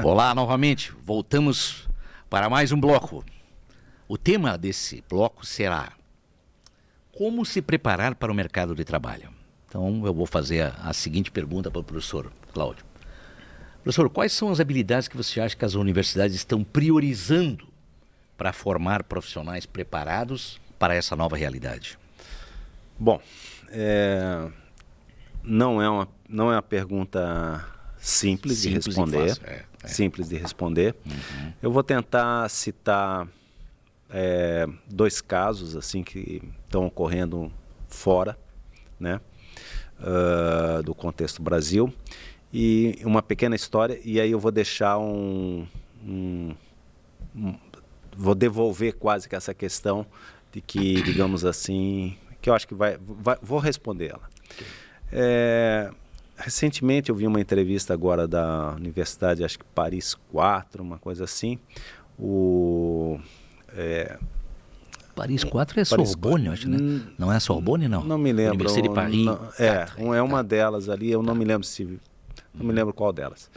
Olá, novamente. Voltamos para mais um bloco. O tema desse bloco será como se preparar para o mercado de trabalho. Então, eu vou fazer a seguinte pergunta para o professor Cláudio. Professor, quais são as habilidades que você acha que as universidades estão priorizando para formar profissionais preparados para essa nova realidade? Bom, não é uma pergunta simples de responder. Simples de responder. Uhum. Eu vou tentar citar dois casos assim que estão ocorrendo fora, né, do contexto Brasil, e uma pequena história, e aí eu vou deixar vou devolver quase que essa questão de que, digamos assim, que eu acho que vou responder ela. Recentemente eu vi uma entrevista agora da Universidade, acho que Paris 4, uma coisa assim. Paris 4 é Sorbonne, acho, né? Não é Sorbonne, não? Não me lembro. Universidade de Paris. É uma delas ali, eu não me lembro não me lembro qual delas.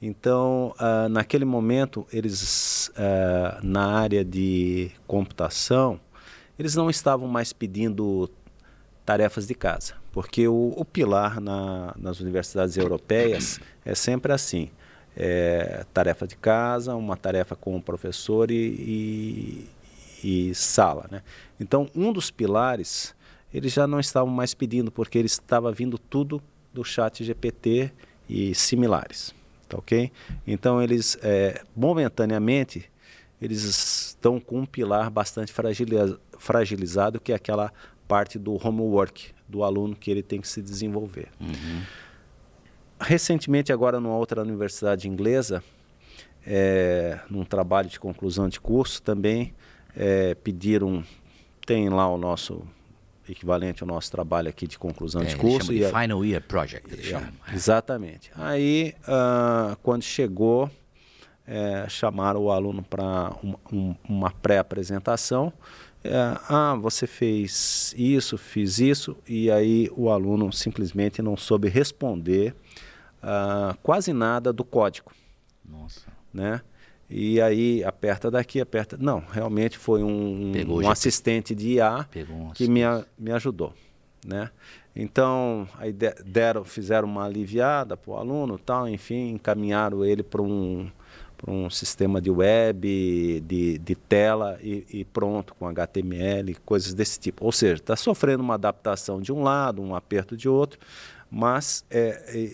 Então, naquele momento, eles, na área de computação, eles não estavam mais pedindo tarefas de casa, porque o pilar nas universidades europeias é sempre assim, tarefa de casa, uma tarefa com o professor e sala, né? Então, um dos pilares, eles já não estavam mais pedindo, porque ele estava vindo tudo do ChatGPT e similares, tá ok? Então, eles, momentaneamente, eles estão com um pilar bastante fragilizado, que é aquela parte do homework do aluno que ele tem que se desenvolver. Uhum. Recentemente, agora numa outra universidade inglesa, num trabalho de conclusão de curso, também pediram, tem lá o nosso equivalente ao nosso trabalho aqui de conclusão de curso. Chama de Final Year Project. Exatamente. Aí, quando chegou, chamaram o aluno para uma pré-apresentação. Você fez isso, fiz isso, e aí o aluno simplesmente não soube responder quase nada do código. Nossa. Né? E aí aperta daqui, aperta... Não, realmente foi um assistente de IA que me ajudou. Né? Então, aí fizeram uma aliviada para o aluno, tal, enfim, encaminharam ele para um sistema de web, de tela e pronto, com HTML, coisas desse tipo. Ou seja, está sofrendo uma adaptação de um lado, um aperto de outro, mas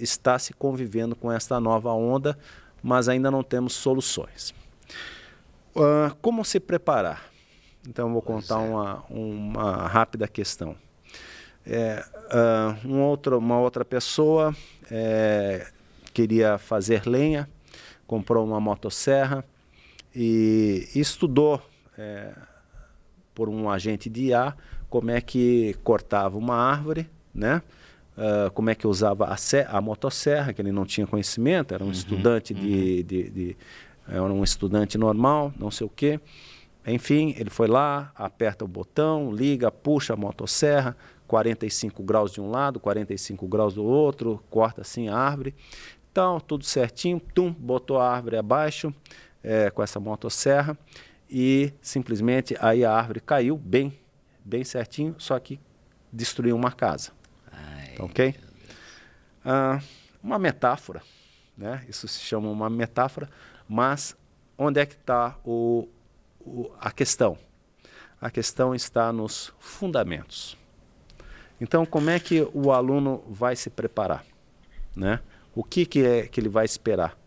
está se convivendo com esta nova onda, mas ainda não temos soluções. Como se preparar? Então, eu vou contar uma rápida questão. Uma outra pessoa queria fazer lenha, comprou uma motosserra e estudou por um agente de IA como é que cortava uma árvore, né? Como é que usava a motosserra, que ele não tinha conhecimento, era um estudante era um estudante normal, não sei o quê. Enfim, ele foi lá, aperta o botão, liga, puxa a motosserra, 45 graus de um lado, 45 graus do outro, corta assim a árvore. Então, tudo certinho, botou a árvore abaixo com essa motosserra e simplesmente aí a árvore caiu bem certinho, só que destruiu uma casa. Tá, ok? Uma metáfora, né? Isso se chama uma metáfora, mas onde é que está a questão? A questão está nos fundamentos. Então, como é que o aluno vai se preparar, né? O que ele vai esperar?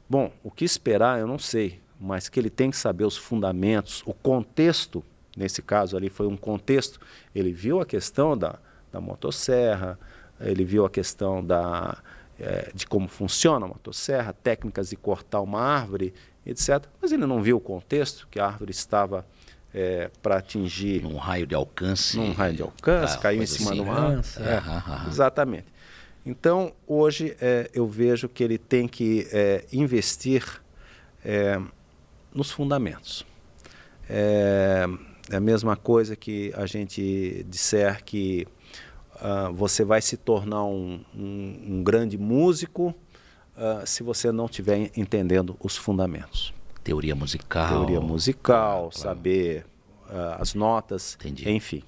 Bom, o que esperar eu não sei, mas que ele tem que saber os fundamentos, o contexto, nesse caso ali foi um contexto, ele viu a questão da motosserra, ele viu a questão de como funciona a motosserra, técnicas de cortar uma árvore, etc. Mas ele não viu o contexto, que a árvore estava para atingir... Num raio de alcance. Num raio de alcance, caiu em cima de uma... Exatamente. Então, hoje eu vejo que ele tem que investir nos fundamentos. É a mesma coisa que a gente disser que você vai se tornar um grande músico se você não estiver entendendo os fundamentos. Teoria musical. Teoria musical, saber as notas, Entendi. enfim.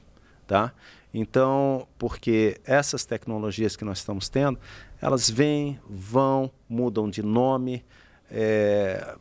Tá? Então, porque essas tecnologias que nós estamos tendo, elas vêm, vão, mudam de nome,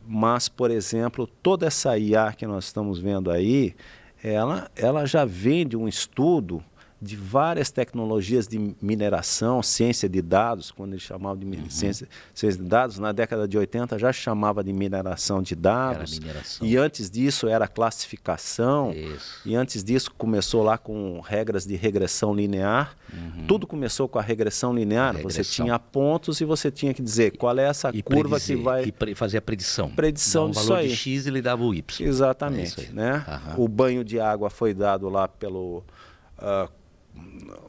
mas, por exemplo, toda essa IA que nós estamos vendo aí, ela já vem de um estudo de várias tecnologias de mineração, ciência de dados, quando eles chamavam de ciência de dados, na década de 80 já chamava de mineração de dados. Era mineração. E antes disso era classificação. Isso. E antes disso começou lá com regras de regressão linear. Tudo começou com a regressão linear. Você tinha pontos e você tinha que dizer qual é essa curva que vai... E fazer a predição. Predição disso aí. O valor de X ele dava o Y. Exatamente. Né? O banho de água foi dado lá pelo...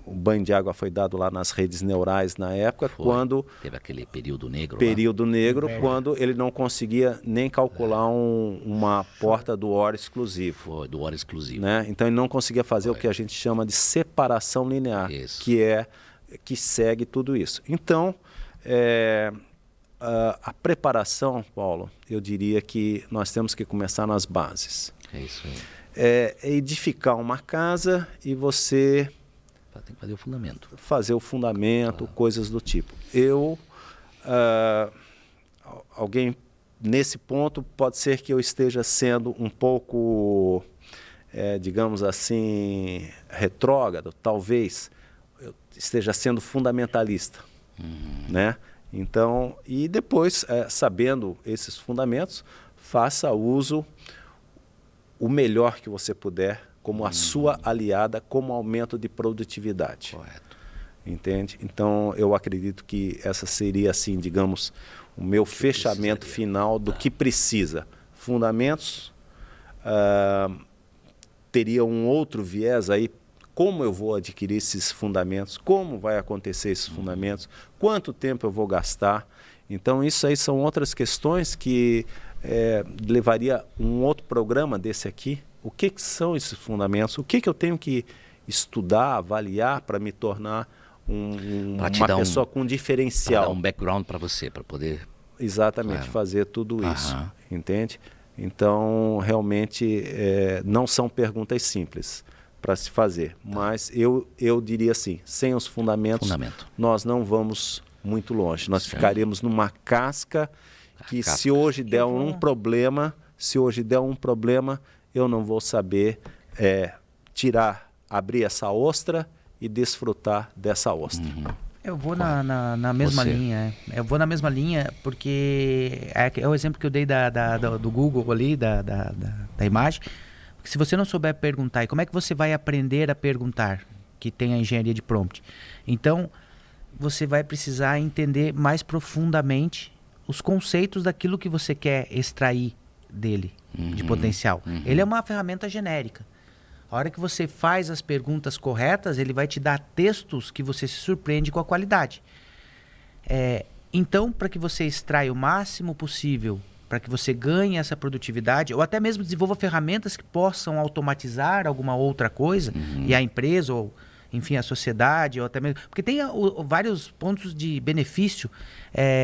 o banho de água foi dado lá nas redes neurais na época, quando... Teve aquele período negro lá. Quando ele não conseguia nem calcular uma porta do OR exclusivo. Foi, do OR exclusivo. Né? Então ele não conseguia fazer o que a gente chama de separação linear, que segue tudo isso. Então, a preparação, Paulo, eu diria que nós temos que começar nas bases. É isso aí. É edificar uma casa e você... Tem que fazer o fundamento. Fazer o fundamento, coisas do tipo. Alguém nesse ponto, pode ser que eu esteja sendo um pouco, digamos assim, retrógrado, talvez eu esteja sendo fundamentalista, né? Então, e depois, sabendo esses fundamentos, faça uso o melhor que você puder como a sua aliada, como aumento de produtividade. Correto. Entende? Então, eu acredito que essa seria, assim, digamos, o meu fechamento final do que precisa. Fundamentos, teria um outro viés aí, como eu vou adquirir esses fundamentos, como vai acontecer esses fundamentos, quanto tempo eu vou gastar. Então, isso aí são outras questões que levaria um outro programa desse aqui. O que são esses fundamentos? O que eu tenho que estudar, avaliar para me tornar uma pessoa com diferencial? Para dar um background para você, para poder... Exatamente, fazer tudo isso, entende? Então, realmente, não são perguntas simples para se fazer, mas eu diria assim, sem os fundamentos, nós não vamos muito longe. Nós ficaremos numa casca que se hoje der um problema, eu não vou saber abrir essa ostra e desfrutar dessa ostra. Eu vou na mesma linha. Eu vou na mesma linha porque é o exemplo que eu dei do Google ali, da imagem. Porque se você não souber perguntar, e como é que você vai aprender a perguntar? Que tem a engenharia de prompt. Então, você vai precisar entender mais profundamente os conceitos daquilo que você quer extrair dele, de potencial. Ele é uma ferramenta genérica. A hora que você faz as perguntas corretas, ele vai te dar textos que você se surpreende com a qualidade. Então, para que você extraia o máximo possível, para que você ganhe essa produtividade, ou até mesmo desenvolva ferramentas que possam automatizar alguma outra coisa, e a empresa, ou enfim, a sociedade, ou até mesmo... Porque tem vários pontos de benefício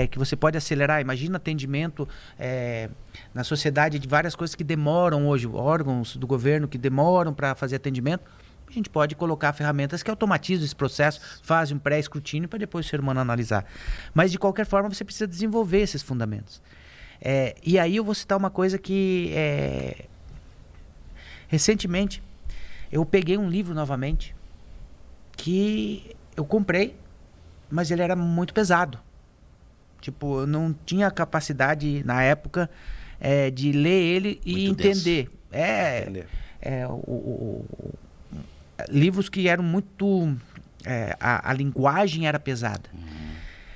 que você pode acelerar. Imagina atendimento na sociedade de várias coisas que demoram hoje, órgãos do governo que demoram para fazer atendimento. A gente pode colocar ferramentas que automatizam esse processo, fazem um pré-escrutínio para depois o ser humano analisar. Mas, de qualquer forma, você precisa desenvolver esses fundamentos. E aí eu vou citar uma coisa que... recentemente, eu peguei um livro novamente que eu comprei, mas ele era muito pesado. Tipo, eu não tinha capacidade, na época, de ler ele e muito entender. Livros que eram muito... a linguagem era pesada.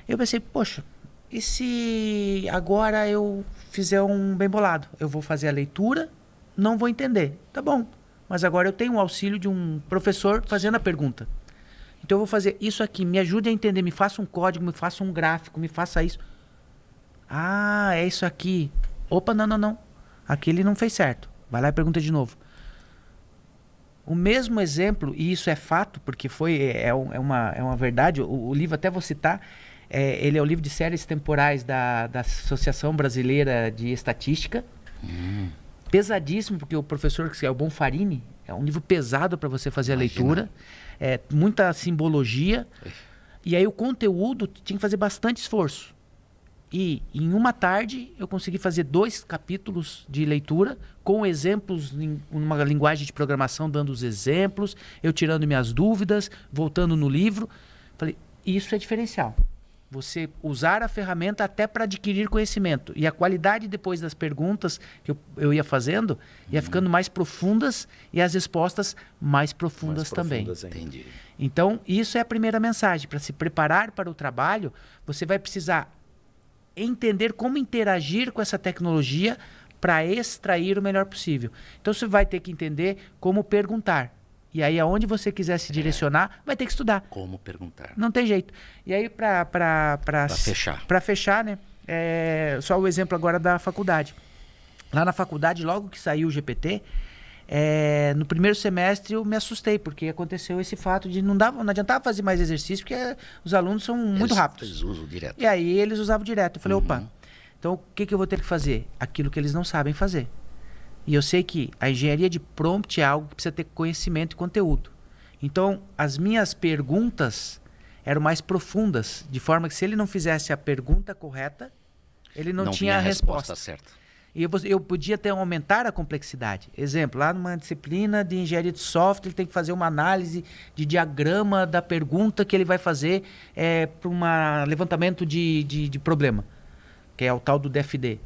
Eu pensei, poxa, e se agora eu fizer um bem bolado? Eu vou fazer a leitura, não vou entender. Tá bom, mas agora eu tenho o auxílio de um professor fazendo a pergunta. Então eu vou fazer isso aqui, me ajude a entender, me faça um código, me faça um gráfico, me faça isso. Ah, é isso aqui. Opa, não. Aquele não fez certo. Vai lá e pergunta de novo. O mesmo exemplo, e isso é fato, porque é uma verdade, o livro até vou citar, Ele é o livro de séries temporais da Associação Brasileira de Estatística. Pesadíssimo, porque o professor, que é o Bonfarini, é um livro pesado para você fazer a leitura. Muita simbologia. E aí o conteúdo tinha que fazer bastante esforço. E em uma tarde eu consegui fazer 2 capítulos de leitura com exemplos em uma linguagem de programação, dando os exemplos, eu tirando minhas dúvidas, voltando no livro. Falei, isso é diferencial. Você usar a ferramenta até para adquirir conhecimento. E a qualidade depois das perguntas que eu ia fazendo ia ficando mais profundas e as respostas mais profundas também. Entendi. Então, isso é a primeira mensagem. Para se preparar para o trabalho, você vai precisar entender como interagir com essa tecnologia para extrair o melhor possível. Então, você vai ter que entender como perguntar. E aí, aonde você quiser se direcionar, vai ter que estudar. Como perguntar. Não tem jeito. E aí, para fechar, né? Só o exemplo agora da faculdade. Lá na faculdade, logo que saiu o GPT, no primeiro semestre eu me assustei, porque aconteceu esse fato de não adiantava fazer mais exercício, porque os alunos são muito rápidos. Eles usam direto. E aí eles usavam direto. Eu falei, opa, então o que eu vou ter que fazer? Aquilo que eles não sabem fazer. E eu sei que a engenharia de prompt é algo que precisa ter conhecimento e conteúdo. Então, as minhas perguntas eram mais profundas, de forma que se ele não fizesse a pergunta correta, ele não tinha a resposta certa. E eu podia aumentar a complexidade. Exemplo, lá numa disciplina de engenharia de software, ele tem que fazer uma análise de diagrama da pergunta que ele vai fazer para um levantamento de problema, que é o tal do DFD.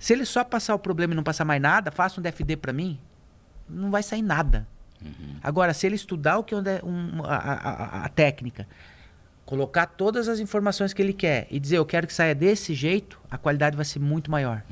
Se ele só passar o problema e não passar mais nada, faça um DFD para mim, não vai sair nada. Agora, se ele estudar o que a técnica, colocar todas as informações que ele quer e dizer, eu quero que saia desse jeito, a qualidade vai ser muito maior.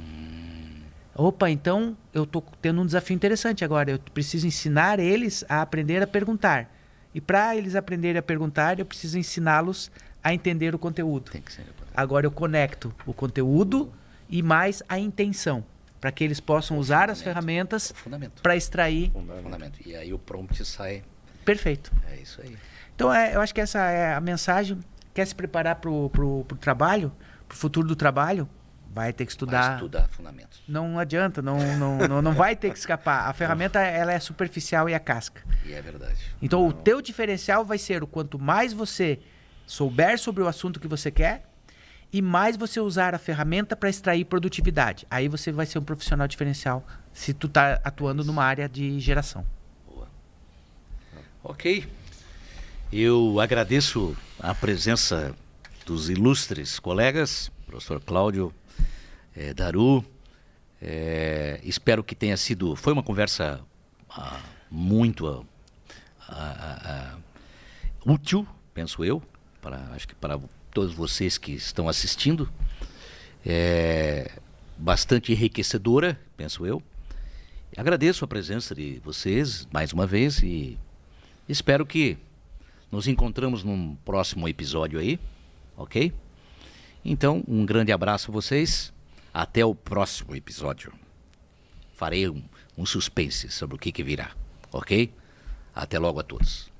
Opa, então eu estou tendo um desafio interessante agora. Eu preciso ensinar eles a aprender a perguntar. E para eles aprenderem a perguntar, eu preciso ensiná-los a entender o conteúdo. Tem que ser. Agora eu conecto o conteúdo e mais a intenção, para que eles possam usar as ferramentas para extrair. Fundamento. E aí o prompt sai. Perfeito. É isso aí. Então, eu acho que essa é a mensagem. Quer se preparar para o trabalho, para o futuro do trabalho, vai ter que estudar. Vai estudar fundamentos. Não adianta, não vai ter que escapar. A ferramenta ela é superficial e a casca. E é verdade. Então, o teu diferencial vai ser o quanto mais você souber sobre o assunto que você quer e mais você usar a ferramenta para extrair produtividade. Aí você vai ser um profissional diferencial se tu tá atuando numa área de geração. Boa. Ok. Eu agradeço a presença dos ilustres colegas, professor Cláudio, Daru. Espero que tenha sido... Foi uma conversa muito útil, penso eu, acho que para todos vocês que estão assistindo. Bastante enriquecedora, penso eu. Agradeço a presença de vocês mais uma vez e espero que nos encontramos num próximo episódio aí, ok? Então, um grande abraço a vocês. Até o próximo episódio. Farei um suspense sobre o que virá, ok? Até logo a todos.